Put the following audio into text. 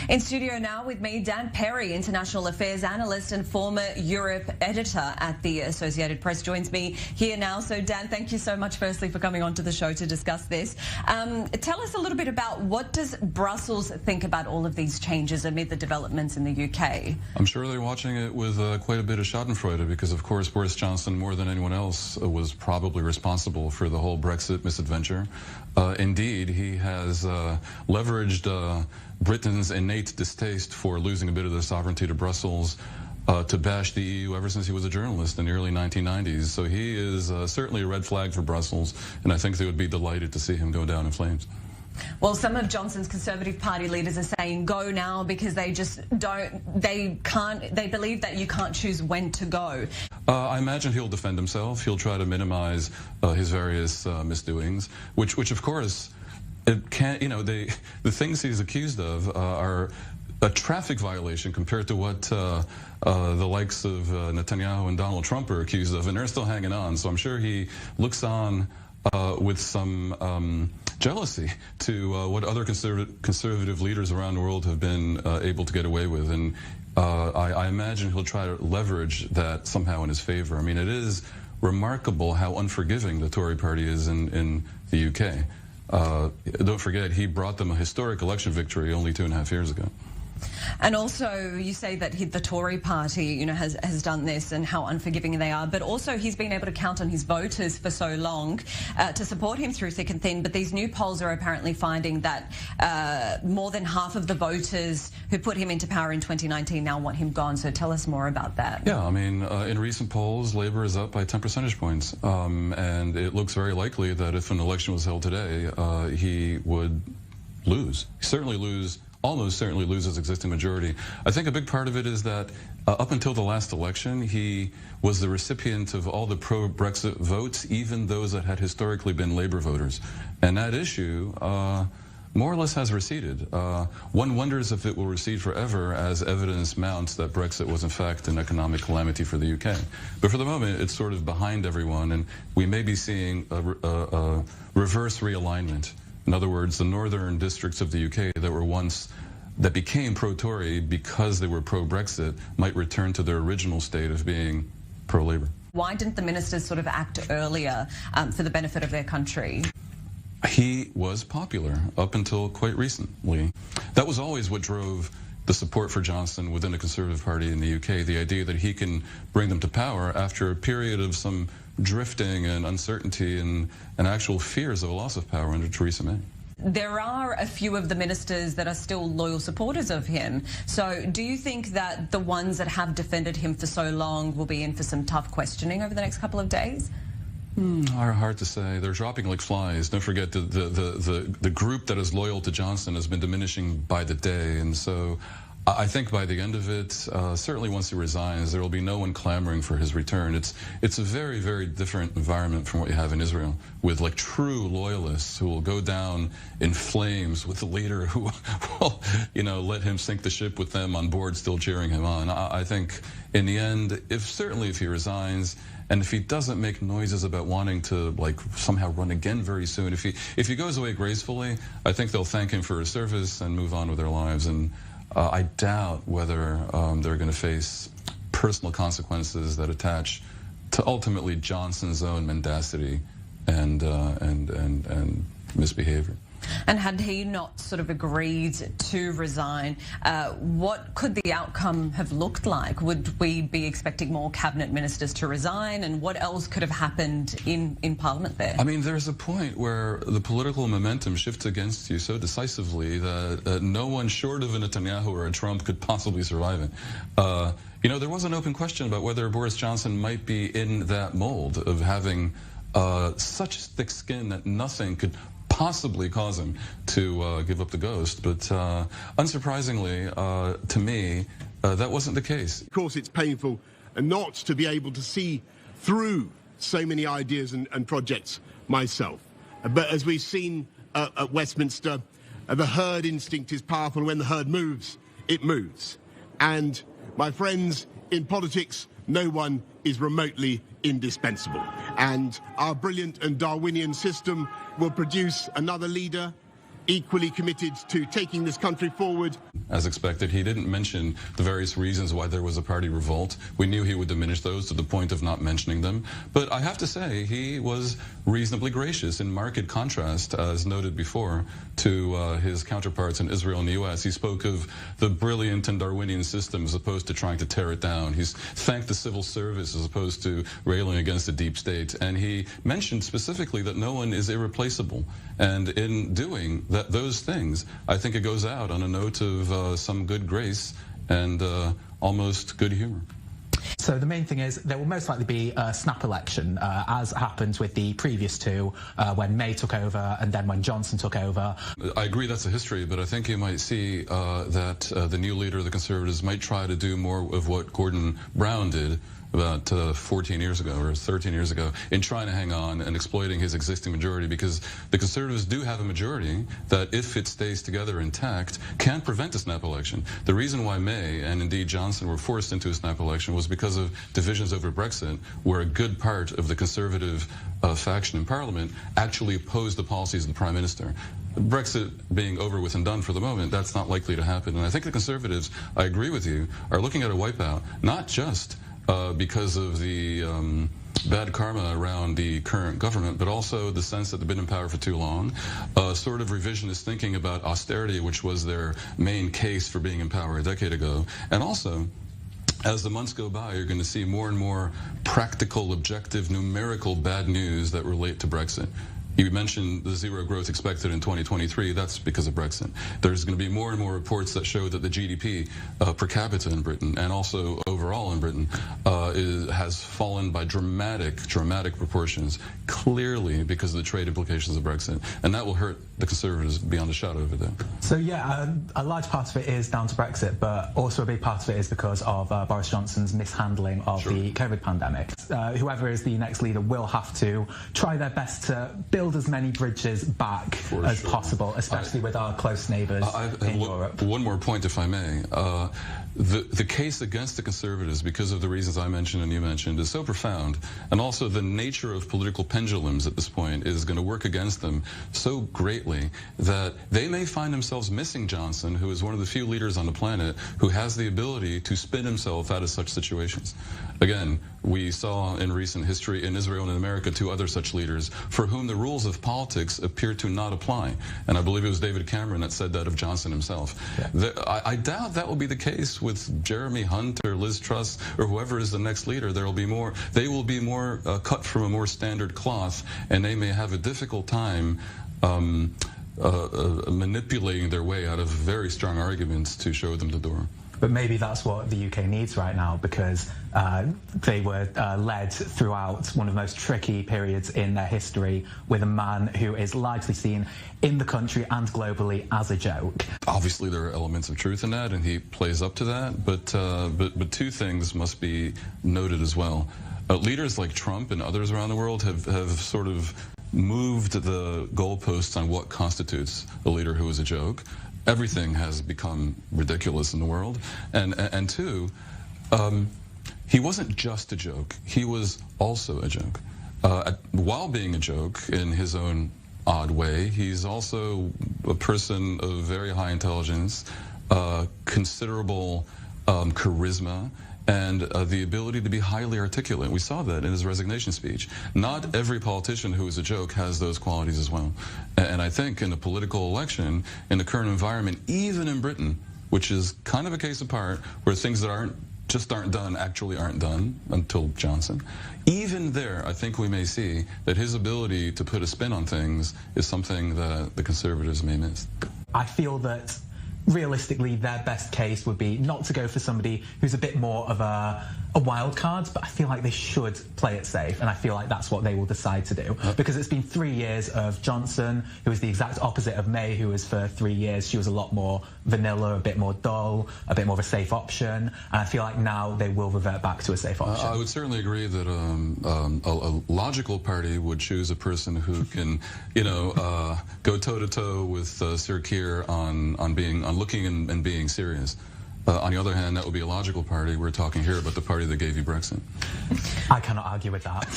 In studio now with me, Dan Perry, international affairs analyst and former Europe editor at the Associated Press, joins me here now. So Dan, thank you so much firstly for coming onto the show to discuss this. Tell us a little bit about what does Brussels think about all of these changes amid the developments in the UK? I'm sure they're watching it with quite a bit of schadenfreude because, of course, Boris Johnson, more than anyone else, was probably responsible for the whole Brexit misadventure. Indeed, he has leveraged Britain's innate distaste for losing a bit of their sovereignty to Brussels to bash the EU ever since he was a journalist in the early 1990s. So he is certainly a red flag for Brussels, and I think they would be delighted to see him go down in flames. Well, some of Johnson's Conservative Party leaders are saying go now because they just they believe that you can't choose when to go. I imagine he'll defend himself. He'll try to minimize his various misdoings, which of course, it can't, you know, the things he's accused of are a traffic violation compared to what the likes of Netanyahu and Donald Trump are accused of, and they're still hanging on. So I'm sure he looks on with some jealousy to what other conservative leaders around the world have been able to get away with. And I imagine he'll try to leverage that somehow in his favor. I mean, it is remarkable how unforgiving the Tory party is in the UK. Don't forget, he brought them a historic election victory only 2.5 years ago. And also, you say that the Tory party, you know, has done this and how unforgiving they are, but also he's been able to count on his voters for so long to support him through thick and thin. But these new polls are apparently finding that more than half of the voters who put him into power in 2019 now want him gone. So tell us more about that. Yeah, I mean, in recent polls, Labour is up by 10 percentage points. And it looks very likely that if an election was held today, he would lose. Almost certainly lose his existing majority. I think a big part of it is that up until the last election, he was the recipient of all the pro-Brexit votes, even those that had historically been Labour voters. And that issue more or less has receded. One wonders if it will recede forever as evidence mounts that Brexit was in fact an economic calamity for the UK. But for the moment, it's sort of behind everyone, and we may be seeing a reverse realignment. In other words, the northern districts of the UK that became pro-Tory because they were pro-Brexit might return to their original state of being pro-Labour. Why didn't the ministers sort of act earlier for the benefit of their country? He was popular up until quite recently. That was always what drove the support for Johnson within the Conservative Party in the UK, the idea that he can bring them to power after a period of some drifting and uncertainty and actual fears of a loss of power under Theresa May. There are a few of the ministers that are still loyal supporters of him. So do you think that the ones that have defended him for so long will be in for some tough questioning over the next couple of days? Hard to say. They're dropping like flies. Don't forget the group that is loyal to Johnson has been diminishing by the day, and so I think by the end of it, certainly once he resigns, there will be no one clamoring for his return. It's a very, very different environment from what you have in Israel, with like true loyalists who will go down in flames with the leader who will, you know, let him sink the ship with them on board, still cheering him on. I think in the end, certainly if he resigns, and if he doesn't make noises about wanting to like somehow run again very soon, if he goes away gracefully, I think they'll thank him for his service and move on with their lives. And I doubt whether they're going to face personal consequences that attach to ultimately Johnson's own mendacity and misbehavior. And had he not sort of agreed to resign, what could the outcome have looked like? Would we be expecting more cabinet ministers to resign? And what else could have happened in Parliament there? I mean, there's a point where the political momentum shifts against you so decisively that no one short of a Netanyahu or a Trump could possibly survive it. You know, there was an open question about whether Boris Johnson might be in that mold of having such thick skin that nothing could possibly cause him to give up the ghost. But unsurprisingly, to me, that wasn't the case. Of course, it's painful not to be able to see through so many ideas and projects myself. But as we've seen at Westminster, the herd instinct is powerful. When the herd moves, it moves. And my friends, in politics, no one is remotely indispensable. And our brilliant and Darwinian system will produce another leader equally committed to taking this country forward. As expected, he didn't mention the various reasons why there was a party revolt. We knew he would diminish those to the point of not mentioning them. But I have to say, he was reasonably gracious, in marked contrast, as noted before, to his counterparts in Israel and the U.S. He spoke of the brilliant and Darwinian system as opposed to trying to tear it down. He's thanked the civil service as opposed to railing against the deep state. And he mentioned specifically that no one is irreplaceable. And in doing those things, I think it goes out on a note of some good grace and almost good humor. So the main thing is there will most likely be a snap election, as happened with the previous two, when May took over and then when Johnson took over. I agree that's a history, but I think you might see that the new leader of the Conservatives might try to do more of what Gordon Brown did about 14 years ago or 13 years ago in trying to hang on and exploiting his existing majority, because the Conservatives do have a majority that, if it stays together intact, can prevent a snap election. The reason why May and indeed Johnson were forced into a snap election was because of divisions over Brexit, where a good part of the Conservative faction in Parliament actually opposed the policies of the Prime Minister. Brexit being over with and done for the moment, that's not likely to happen. And I think the Conservatives, I agree with you, are looking at a wipeout, not just because of the bad karma around the current government, but also the sense that they've been in power for too long, sort of revisionist thinking about austerity, which was their main case for being in power a decade ago. And also, as the months go by, you're going to see more and more practical, objective, numerical bad news that relate to Brexit. You mentioned the zero growth expected in 2023. That's because of Brexit. There's going to be more and more reports that show that the GDP per capita in Britain and also overall in Britain has fallen by dramatic proportions, clearly because of the trade implications of Brexit. And that will hurt the Conservatives beyond a shadow of a doubt. So yeah, a large part of it is down to Brexit, but also a big part of it is because of Boris Johnson's mishandling of the COVID pandemic. Whoever is the next leader will have to try their best to build as many bridges back as possible, especially with our close neighbours in Europe. One more point, if I may. The case against the Conservatives, because of the reasons I mentioned and you mentioned, is so profound, and also the nature of political pendulums at this point is going to work against them so greatly that they may find themselves missing Johnson, who is one of the few leaders on the planet who has the ability to spin himself out of such situations. Again, we saw in recent history in Israel and in America two other such leaders for whom the rules of politics appear to not apply. And I believe it was David Cameron that said that of Johnson himself. Yeah. I doubt that will be the case with Jeremy Hunt or Liz Truss or whoever is the next leader. They will be more cut from a more standard cloth, and they may have a difficult time manipulating their way out of very strong arguments to show them the door. But maybe that's what the UK needs right now, because they were led throughout one of the most tricky periods in their history with a man who is largely seen in the country and globally as a joke. Obviously, there are elements of truth in that, and he plays up to that. But two things must be noted as well. Leaders like Trump and others around the world have sort of moved the goalposts on what constitutes a leader who is a joke. Everything has become ridiculous in the world. And two, he wasn't just a joke. He was also a joke. While being a joke in his own odd way, he's also a person of very high intelligence, considerable charisma, and the ability to be highly articulate. We saw that in his resignation speech. Not every politician who is a joke has those qualities as well. And I think in a political election, in the current environment, even in Britain, which is kind of a case apart, where things that aren't done actually aren't done until Johnson, even there, I think we may see that his ability to put a spin on things is something that the Conservatives may miss. I feel that realistically, their best case would be not to go for somebody who's a bit more of a wild card, but I feel like they should play it safe, and I feel like that's what they will decide to do. Because it's been 3 years of Johnson, who is the exact opposite of May, who was for 3 years, she was a lot more vanilla, a bit more dull, a bit more of a safe option, and I feel like now they will revert back to a safe option. I would certainly agree that a logical party would choose a person who can, go toe-to-toe with Sir Keir on looking and being serious. On the other hand, that would be a logical party. We're talking here about the party that gave you Brexit. I cannot argue with that.